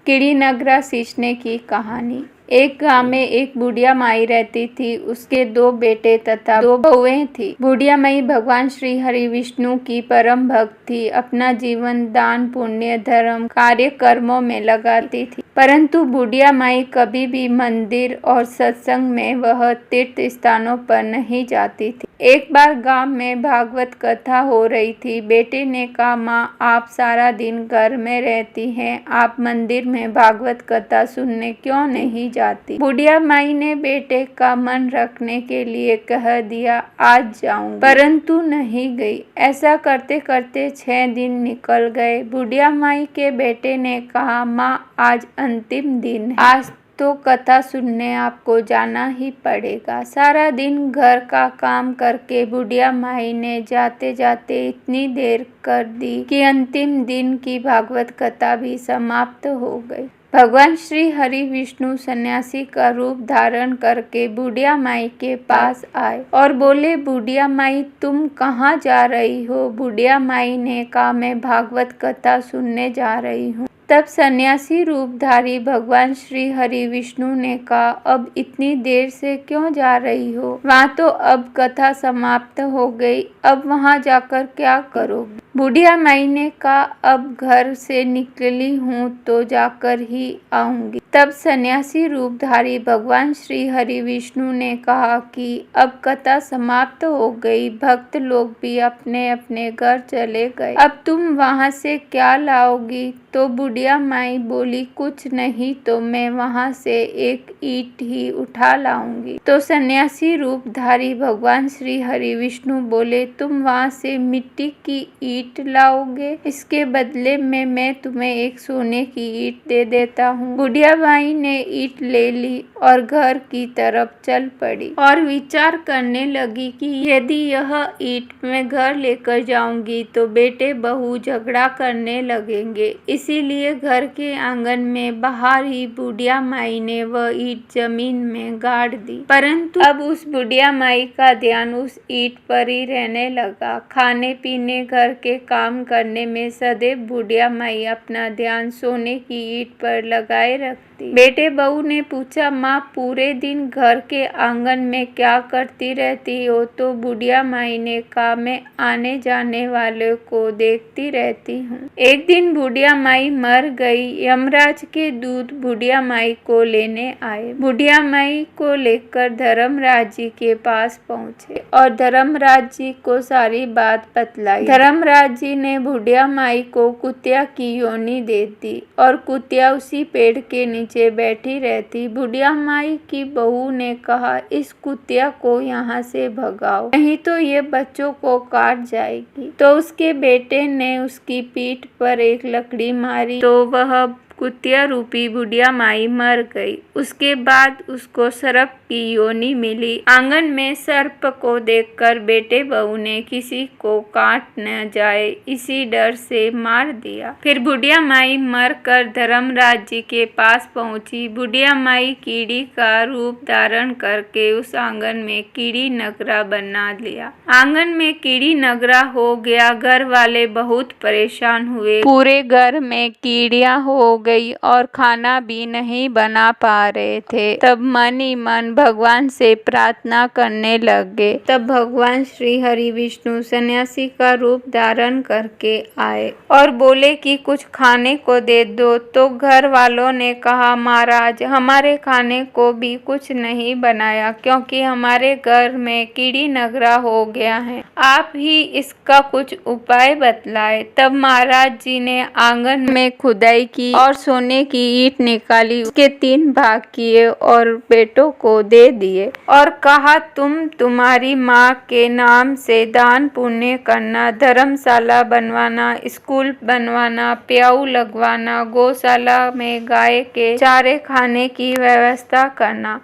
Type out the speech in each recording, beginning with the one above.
कीड़ी नगरा सींचने की कहानी। एक गांव में एक बुढ़िया माई रहती थी। उसके 2 बेटे तथा 2 बहुएं थी। बुढ़िया माई भगवान श्री हरि विष्णु की परम भक्त थी। अपना जीवन दान पुण्य धर्म कार्य कर्मों में लगाती थी, परंतु बुढ़िया माई कभी भी मंदिर और सत्संग में वह तीर्थ स्थानों पर नहीं जाती थी। एक बार गांव में भागवत कथा हो रही थी। बेटे ने कहा, माँ आप सारा दिन घर में रहती हैं, आप मंदिर में भागवत कथा सुनने क्यों नहीं जाती? बुढ़िया माई ने बेटे का मन रखने के लिए कह दिया, आज जाऊंगी, परंतु नहीं गई। ऐसा करते करते 6 दिन निकल गए। बुढ़िया माई के बेटे ने कहा, माँ आज अंतिम दिन है, आज तो कथा सुनने आपको जाना ही पड़ेगा। सारा दिन घर का काम करके बुढ़िया माई ने जाते जाते इतनी देर कर दी कि अंतिम दिन की भागवत कथा भी समाप्त हो गई। भगवान श्री हरि विष्णु सन्यासी का रूप धारण करके बुढ़िया माई के पास आए और बोले, बुढ़िया माई तुम कहाँ जा रही हो? बुढ़िया माई ने कहा, मैं भागवत कथा सुनने जा रही हूँ। तब सन्यासी रूपधारी भगवान श्री हरि विष्णु ने कहा, अब इतनी देर से क्यों जा रही हो? वहाँ तो अब कथा समाप्त हो गई, अब वहाँ जाकर क्या करोगी? बुढ़िया माई ने कहा, अब घर से निकली हूँ तो जाकर ही आऊंगी। तब सन्यासी रूपधारी भगवान श्री हरि विष्णु ने कहा कि अब कथा समाप्त हो गई, भक्त लोग भी अपने अपने घर चले गए, अब तुम वहाँ से क्या लाओगी? तो बुढ़िया माई बोली, कुछ नहीं तो मैं वहाँ से एक ईंट ही उठा लाऊंगी। तो सन्यासी रूपधारी भगवान श्री हरि विष्णु बोले, तुम वहाँ से मिट्टी की ईंट लाओगे, इसके बदले में मैं तुम्हें एक सोने की ईंट दे देता हूँ। बुढ़िया माई ने ईंट ले ली और घर की तरफ चल पड़ी और विचार करने लगी कि यदि यह ईंट मैं घर लेकर जाऊंगी तो बेटे बहू झगड़ा करने लगेंगे, इसीलिए घर के आंगन में बाहर ही बुढ़िया माई ने वह ईंट जमीन में गाड़ दी। परंतु अब उस बुढ़िया माई का ध्यान उस ईंट पर ही रहने लगा। खाने पीने घर के काम करने में सदैव बुढ़िया माई अपना ध्यान सोने की ईंट पर लगाए रखती। बेटे बहू ने पूछा, माँ पूरे दिन घर के आंगन में क्या करती रहती हो? तो बुढ़िया माई ने कहा, मैं आने जाने वाले को देखती रहती हूँ। एक दिन बुढ़िया माई मर गई। यमराज के दूत बुढ़िया माई को लेने आए। बुढ़िया माई को लेकर धर्मराज जी के पास पहुँचे और धर्मराज जी को सारी बात बतलाई। धर्मराज जी ने बुढ़िया माई को कुतिया की योनि दे दी और कुतिया उसी पेड़ के नीचे बैठी रहती। बुढ़िया माई की बहू ने कहा, इस कुतिया को यहाँ से भगाओ, नहीं तो ये बच्चों को काट जाएगी। तो उसके बेटे ने उसकी पीठ पर एक लकड़ी मारी तो वह कुतिया रूपी बुढ़िया माई मर गई। उसके बाद उसको सर्प की योनि मिली। आंगन में सर्प को देखकर बेटे बहू ने किसी को काट न जाए इसी डर से मार दिया। फिर बुढ़िया माई मर कर धर्मराज जी के पास पहुंची। बुढ़िया माई कीड़ी का रूप धारण करके उस आंगन में कीड़ी नगरा बना लिया। आंगन में कीड़ी नगरा हो गया। घर वाले बहुत परेशान हुए। पूरे घर में कीड़ियां हो गई और खाना भी नहीं बना पा रहे थे। तब मन ही मन भगवान से प्रार्थना करने लगे। तब भगवान श्री हरि विष्णु सन्यासी का रूप धारण करके आए और बोले कि कुछ खाने को दे दो। तो घर वालों ने कहा, महाराज हमारे खाने को भी कुछ नहीं बनाया क्योंकि हमारे घर में कीड़ी नगरा हो गया है, आप ही इसका कुछ उपाय बतलाए। तब महाराज जी ने आंगन में खुदाई की और सोने की ईंट निकाली, उसके 3 भाग किए और बेटों को दे दिए और कहा, तुम तुम्हारी माँ के नाम से दान पुण्य करना, धर्मशाला बनवाना, स्कूल बनवाना, प्याऊ लगवाना, गौशाला में गाय के चारे खाने की व्यवस्था करना।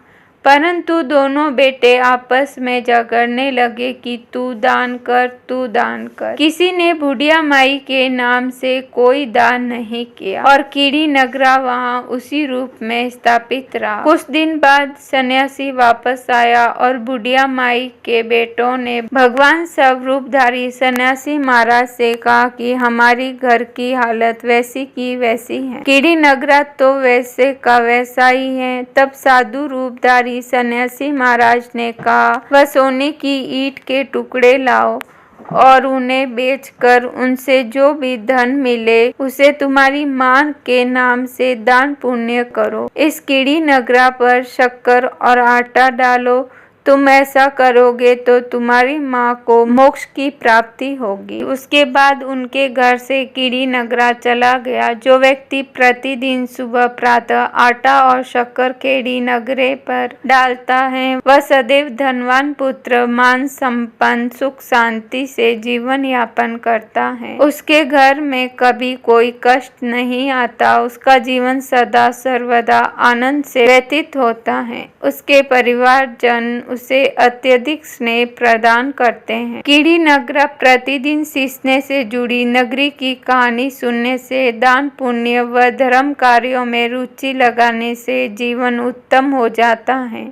परंतु दोनों बेटे आपस में झगड़ने लगे कि तू दान कर, तू दान कर। किसी ने बुढ़िया माई के नाम से कोई दान नहीं किया और कीड़ी नगरा वहाँ उसी रूप में स्थापित रहा। कुछ दिन बाद सन्यासी वापस आया और बुढ़िया माई के बेटों ने भगवान सर्वरूपधारी सन्यासी महाराज से कहा कि हमारी घर की हालत वैसी की वैसी है, कीड़ी नगरा तो वैसे का वैसा ही है। तब साधु रूपधारी सन्यासी महाराज ने कहा, वह सोने की ईंट के टुकड़े लाओ और उन्हें बेचकर उनसे जो भी धन मिले उसे तुम्हारी मां के नाम से दान पुण्य करो। इस कीड़ी नगरा पर शक्कर और आटा डालो। तुम ऐसा करोगे तो तुम्हारी माँ को मोक्ष की प्राप्ति होगी। उसके बाद उनके घर से कीड़ी नगरा चला गया। जो व्यक्ति प्रतिदिन सुबह प्रातः आटा और शक्कर कीड़ी नगरे पर डालता है वह सदैव धनवान पुत्र, मान संपन्न, सुख शांति से जीवन यापन करता है। उसके घर में कभी कोई कष्ट नहीं आता। उसका जीवन सदा सर्वदा आनंद से व्यतीत होता है। उसके परिवार जन उसे अत्यधिक स्नेह प्रदान करते हैं। कीड़ी नगरा प्रतिदिन सीखने से जुड़ी नगरी की कहानी सुनने से, दान पुण्य व धर्म कार्यों में रुचि लगाने से जीवन उत्तम हो जाता है।